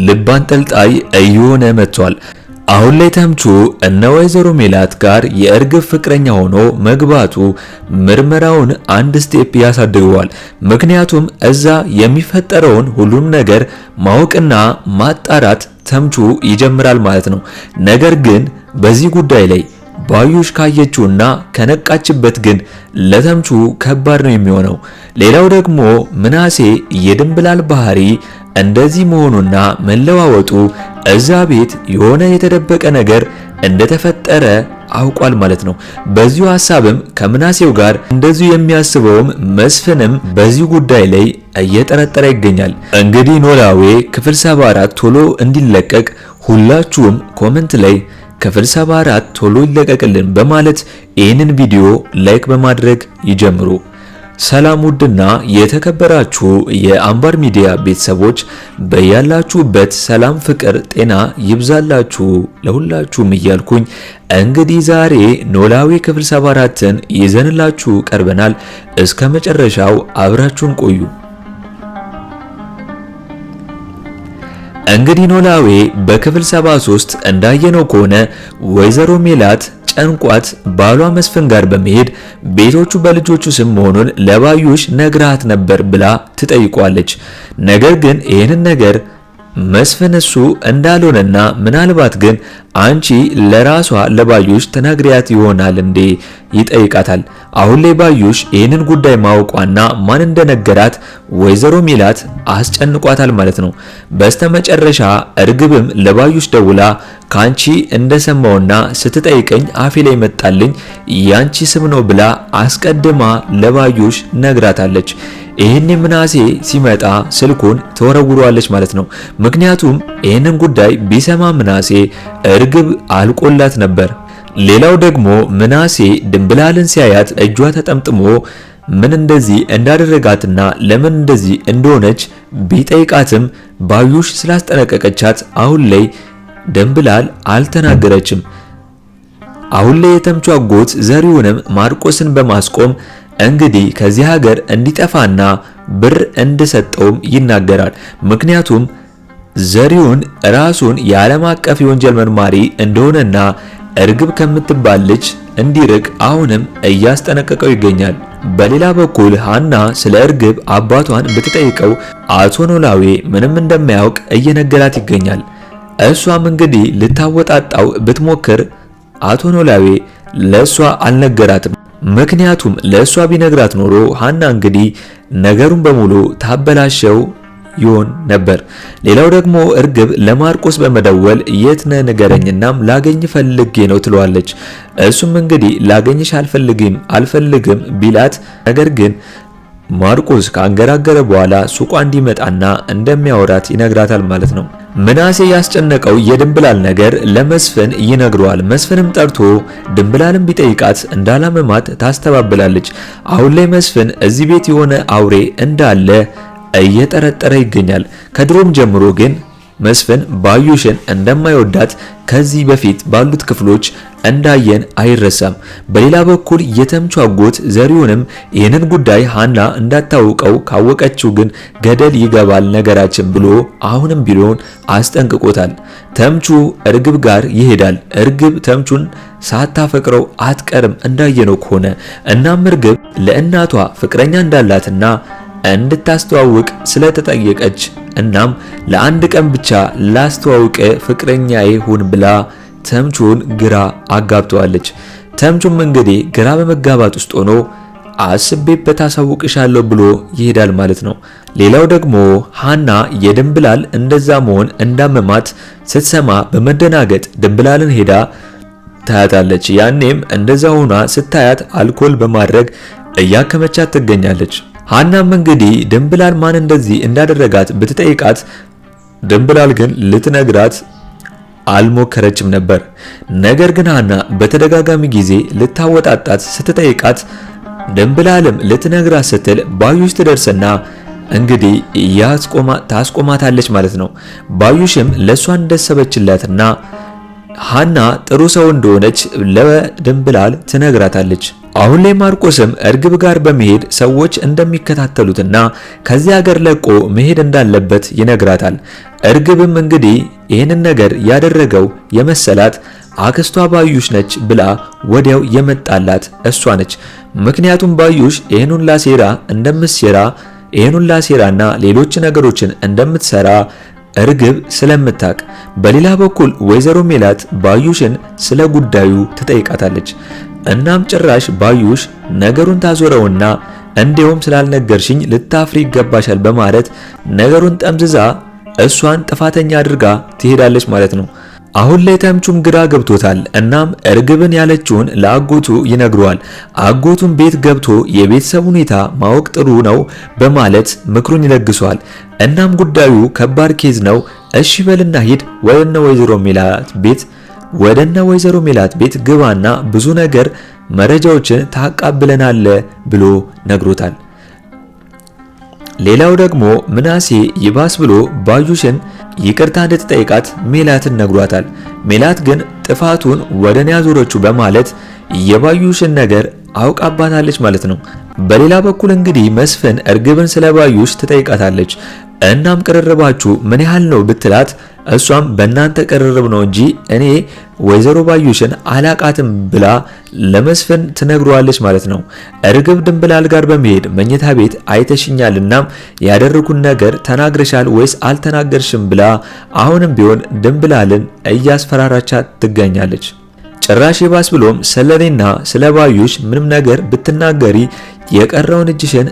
ልብ አንጠልጣይ እየሆነ መጥቷል። አሁን ላይ ተምቹ እነ ወይዘሮ ሜላት ጋር የእርግብ ፍቅረኛ ሆኖ መግባቱ ምርመራውን አንድ ስቴፕ ያሳድገዋል። ምክንያቱም እዛ የሚፈጠረውን ሁሉም ነገር ማወቅና ማጣራት ተምቹ ይጀምራል ማለት ነው። ነገር ግን በዚህ ጉዳይ ላይ ባዩሽ ካየችውና ከነቃችበት ግን ለተምቹ ከባድ ነው የሚሆነው። ሌላው ደግሞ ምናሴ የድንብላል ባህሪ እንደዚህ መሆኑና መለዋወጡ እዛ ቤት የሆነ የተደበቀ ነገር እንደተፈጠረ አውቋል ማለት ነው። በዚሁ ሐሳብም ከምናሴው ጋር እንደዚሁ የሚያስበውም መስፍንም በዚህ ጉዳይ ላይ እየጠረጠረ ይገኛል። እንግዲህ ኖላዊ ክፍል 74 ቶሎ እንዲለቀቅ ሁላችሁም ኮሜንት ላይ ክፍል 74 ቶሎ ይለቀቅልን በማለት ይህንን ቪዲዮ ላይክ በማድረግ ይጀምሩ። ሰላም ውድና የተከበራችሁ የአምባር ሚዲያ ቤተሰቦች በያላችሁበት ሰላም፣ ፍቅር፣ ጤና ይብዛላችሁ ለሁላችሁም እያልኩኝ እንግዲህ ዛሬ ኖላዊ ክፍል 74ን ይዘንላችሁ ቀርበናል። እስከ መጨረሻው አብራችሁን ቆዩ። እንግዲህ ኖላዊ በክፍል 73 እንዳየነው ከሆነ ወይዘሮ ሜላት ጨንቋት ባሏ መስፍን ጋር በመሄድ ቤቶቹ በልጆቹ ስም መሆኑን ለባዩሽ ነግራት ነበር ብላ ትጠይቋለች። ነገር ግን ይህንን ነገር መስፍን እሱ እንዳልሆነና ምናልባት ግን አንቺ ለራሷ ለባዩሽ ተናግሪያት ይሆናል እንዴ ይጠይቃታል። አሁን ላይ ባዩሽ ይህንን ጉዳይ ማወቋና ማን እንደነገራት ወይዘሮ ሜላት አስጨንቋታል ማለት ነው። በስተመጨረሻ እርግብም ለባዩሽ ደውላ ካንቺ እንደሰማውና ስትጠይቀኝ አፌ ላይ መጣልኝ ያንቺ ስም ነው ብላ አስቀድማ ለባዩሽ ነግራታለች። ይህን ምናሴ ሲመጣ ስልኩን ተወረውሯለች ማለት ነው። ምክንያቱም ይህንን ጉዳይ ቢሰማ ምናሴ እርግብ አልቆላት ነበር። ሌላው ደግሞ ምናሴ ድንብላልን ሲያያት እጇ ተጠምጥሞ ምን እንደዚህ እንዳደረጋትና ለምን እንደዚህ እንደሆነች ቢጠይቃትም ባዩሽ ስላስጠነቀቀቻት አሁን ላይ ድንብላል አልተናገረችም። አሁን ላይ የተምቹ አጎት ዘሪሁንም ማርቆስን በማስቆም እንግዲህ ከዚህ ሀገር እንዲጠፋና ብር እንድሰጠውም ይናገራል። ምክንያቱም ዘሪሁን ራሱን የዓለም አቀፍ የወንጀል መርማሪ እንደሆነና እርግብ ከምትባል ልጅ እንዲርቅ አሁንም እያስጠነቀቀው ይገኛል። በሌላ በኩል ሃና ስለ እርግብ አባቷን ብትጠይቀው አቶ ኖላዊ ምንም እንደማያውቅ እየነገራት ይገኛል። እሷም እንግዲህ ልታወጣጣው ብትሞክር አቶ ኖላዊ ለሷ አልነገራትም። ምክንያቱም ለሷ ቢነግራት ኖሮ ሃና እንግዲህ ነገሩን በሙሉ ታበላሸው ይሆን ነበር። ሌላው ደግሞ እርግብ ለማርቆስ በመደወል የት ነህ ንገረኝናም ላገኝ ፈልጌ ነው ትለዋለች። እሱም እንግዲህ ላገኝሽ አልፈልግም ቢላት ነገር ግን ማርቆስ ካንገራገረ በኋላ ሱቋ እንዲመጣና እንደሚያወራት ይነግራታል ማለት ነው። ምናሴ ያስጨነቀው የድንብላል ነገር ለመስፍን ይነግረዋል። መስፍንም ጠርቶ ድንብላልን ቢጠይቃት እንዳላመማት ታስተባብላለች። አሁን ላይ መስፍን እዚህ ቤት የሆነ አውሬ እንዳለ እየጠረጠረ ይገኛል። ከድሮም ጀምሮ ግን መስፍን ባዩሽን እንደማይወዳት ከዚህ በፊት ባሉት ክፍሎች እንዳየን አይረሳም። በሌላ በኩል የተምቹ አጎት ዘሪሁንም ይህንን ጉዳይ ሃና እንዳታውቀው ካወቀችው ግን ገደል ይገባል ነገራችን ብሎ አሁንም ቢሆን አስጠንቅቆታል። ተምቹ እርግብ ጋር ይሄዳል። እርግብ ተምቹን ሳታፈቅረው አትቀርም እንዳየነው ከሆነ እናም እርግብ ለእናቷ ፍቅረኛ እንዳላትና እንድታስተዋውቅ ስለተጠየቀች እናም ለአንድ ቀን ብቻ ላስተዋውቅ ፍቅረኛዬ ሁን ብላ ተምቹን ግራ አጋብተዋለች። ተምቹም እንግዲህ ግራ በመጋባት ውስጥ ሆኖ አስቤበት አሳውቅሻለሁ ብሎ ይሄዳል ማለት ነው። ሌላው ደግሞ ሃና የድንብላል እንደዛ መሆን እንዳመማት ስትሰማ በመደናገጥ ድንብላልን ሄዳ ታያታለች። ያኔም እንደዛ ሆና ስታያት አልኮል በማድረግ እያከመቻት ትገኛለች። ሃናም እንግዲህ ድንብላል ማን እንደዚህ እንዳደረጋት ብትጠይቃት ድንብላል ግን ልትነግራት አልሞከረችም ነበር። ነገር ግን ሃና በተደጋጋሚ ጊዜ ልታወጣጣት ስትጠይቃት ድንብላልም ልትነግራት ስትል ባዩሽ ትደርስና እንግዲህ ታስቆማታለች ማለት ነው። ባዩሽም ለሷ እንደሰበችላትና ሃና ጥሩ ሰው እንደሆነች ለድንብላል ትነግራታለች። አሁን ላይ ማርቆስም እርግብ ጋር በመሄድ ሰዎች እንደሚከታተሉትና ከዚህ ሀገር ለቆ መሄድ እንዳለበት ይነግራታል። እርግብም እንግዲህ ይህንን ነገር ያደረገው የመሰላት አክስቷ ባዩሽ ነች ብላ ወዲያው የመጣላት እሷ ነች። ምክንያቱም ባዩሽ ይህንን ላሴራ እንደምትሰራ ይህንን ላሴራና ሌሎች ነገሮችን እንደምትሰራ እርግብ ስለምታቅ፣ በሌላ በኩል ወይዘሮ ሜላት ባዩሽን ስለ ጉዳዩ ትጠይቃታለች። እናም ጭራሽ ባዩሽ ነገሩን ታዞረውና እንዲሁም ስላልነገርሽኝ ልታፍሪ ይገባሻል በማለት ነገሩን ጠምዝዛ እሷን ጥፋተኛ አድርጋ ትሄዳለች ማለት ነው። አሁን ላይ ተምቹም ግራ ገብቶታል። እናም እርግብን ያለችውን ለአጎቱ ይነግረዋል። አጎቱን ቤት ገብቶ የቤተሰብ ሁኔታ ማወቅ ጥሩ ነው በማለት ምክሩን ይለግሰዋል። እናም ጉዳዩ ከባድ ኬዝ ነው፣ እሺ በልና ሂድ ወደነ ወይዘሮ ሜላት ቤት ግባና ብዙ ነገር መረጃዎችን ታቃብለናል ብሎ ነግሮታል። ሌላው ደግሞ ምናሴ ይባስ ብሎ ባዩሽን ይቅርታ እንድትጠይቃት ሜላትን ነግሯታል። ሜላት ግን ጥፋቱን ወደኔ ያዞረችው በማለት የባዩሽን ነገር አውቃባታለች ማለት ነው። በሌላ በኩል እንግዲህ መስፍን እርግብን ስለ ባዩሽ ትጠይቃታለች። እናም ቅርርባችሁ ምን ያህል ነው ብትላት እሷም በእናንተ ቅርርብ ነው እንጂ እኔ ወይዘሮ ባዩሽን አላቃትም ብላ ለመስፍን ትነግሯለች ማለት ነው። እርግብ ድንብላል ጋር በመሄድ መኝታ ቤት አይተሽኛል፣ እናም ያደረኩን ነገር ተናግረሻል ወይስ አልተናገርሽም ብላ አሁንም ቢሆን ድንብላልን እያስፈራራቻት ትገኛለች። ጭራሽ ይባስ ብሎም ስለኔና ስለ ባዩሽ ምንም ነገር ብትናገሪ የቀረውን እጅሽን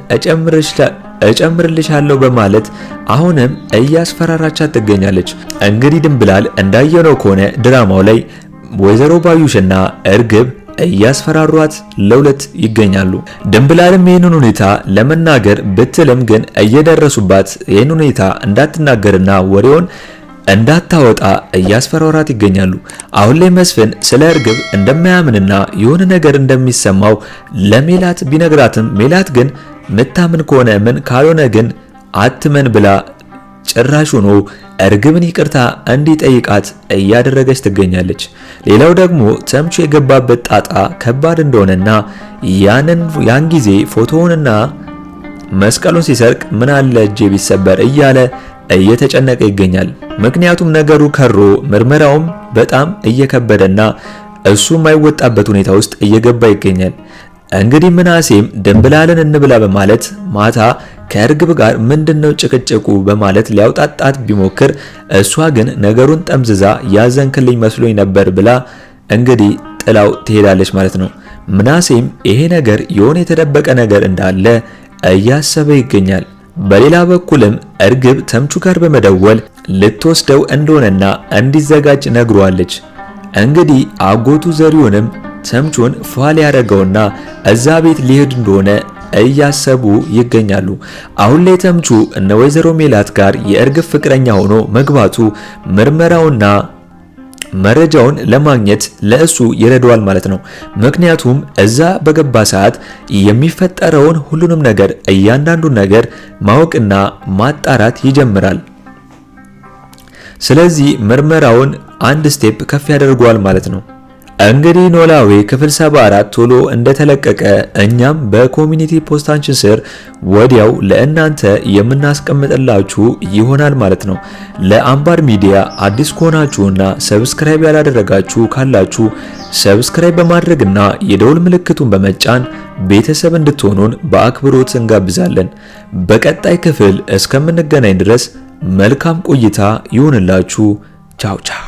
እጨምርልሻለሁ በማለት አሁንም እያስፈራራቻት ትገኛለች። እንግዲህ ድንብላል እንዳየነው ከሆነ ድራማው ላይ ወይዘሮ ባዩሽና እርግብ እያስፈራሯት ለሁለት ይገኛሉ። ድንብላልም ይህንን ሁኔታ ለመናገር ብትልም ግን እየደረሱባት ይህንን ሁኔታ እንዳትናገርና ወሬውን እንዳታወጣ እያስፈራራት ይገኛሉ። አሁን ላይ መስፍን ስለ እርግብ እንደማያምንና የሆነ ነገር እንደሚሰማው ለሜላት ቢነግራትም ሜላት ግን ምታምን ከሆነ ምን ካልሆነ ግን አትመን ብላ ጭራሽ ሆኖ እርግብን ይቅርታ እንዲጠይቃት እያደረገች ትገኛለች። ሌላው ደግሞ ተምቹ የገባበት ጣጣ ከባድ እንደሆነና ያን ጊዜ ፎቶውንና መስቀሉን ሲሰርቅ ምን አለ እጄ ቢሰበር እያለ እየተጨነቀ ይገኛል። ምክንያቱም ነገሩ ከሮ ምርመራውም በጣም እየከበደና እሱ የማይወጣበት ሁኔታ ውስጥ እየገባ ይገኛል። እንግዲህ ምናሴም ድንብላልን እንብላ በማለት ማታ ከእርግብ ጋር ምንድነው ጭቅጭቁ በማለት ሊያውጣጣት ቢሞክር እሷ ግን ነገሩን ጠምዝዛ ያዘንክልኝ መስሎኝ ነበር ብላ እንግዲህ ጥላው ትሄዳለች ማለት ነው። ምናሴም ይሄ ነገር የሆነ የተደበቀ ነገር እንዳለ እያሰበ ይገኛል። በሌላ በኩልም እርግብ ተምቹ ጋር በመደወል ልትወስደው እንደሆነና እንዲዘጋጅ ነግሯለች። እንግዲህ አጎቱ ዘሪሁንም ተምቹን ፏል ያደረገውና እዛ ቤት ሊሄድ እንደሆነ እያሰቡ ይገኛሉ። አሁን ላይ ተምቹ እነ ወይዘሮ ሜላት ጋር የእርግብ ፍቅረኛ ሆኖ መግባቱ ምርመራውና መረጃውን ለማግኘት ለእሱ ይረዳዋል ማለት ነው። ምክንያቱም እዛ በገባ ሰዓት የሚፈጠረውን ሁሉንም ነገር እያንዳንዱን ነገር ማወቅና ማጣራት ይጀምራል። ስለዚህ ምርመራውን አንድ ስቴፕ ከፍ ያደርገዋል ማለት ነው። እንግዲህ ኖላዊ ክፍል 74 ቶሎ እንደተለቀቀ እኛም በኮሚኒቲ ፖስታችን ስር ወዲያው ለእናንተ የምናስቀምጥላችሁ ይሆናል ማለት ነው። ለአምባር ሚዲያ አዲስ ከሆናችሁና ሰብስክራይብ ያላደረጋችሁ ካላችሁ ሰብስክራይብ በማድረግና የደውል ምልክቱን በመጫን ቤተሰብ እንድትሆኑን በአክብሮት እንጋብዛለን። በቀጣይ ክፍል እስከምንገናኝ ድረስ መልካም ቆይታ ይሁንላችሁ። ቻው ቻው።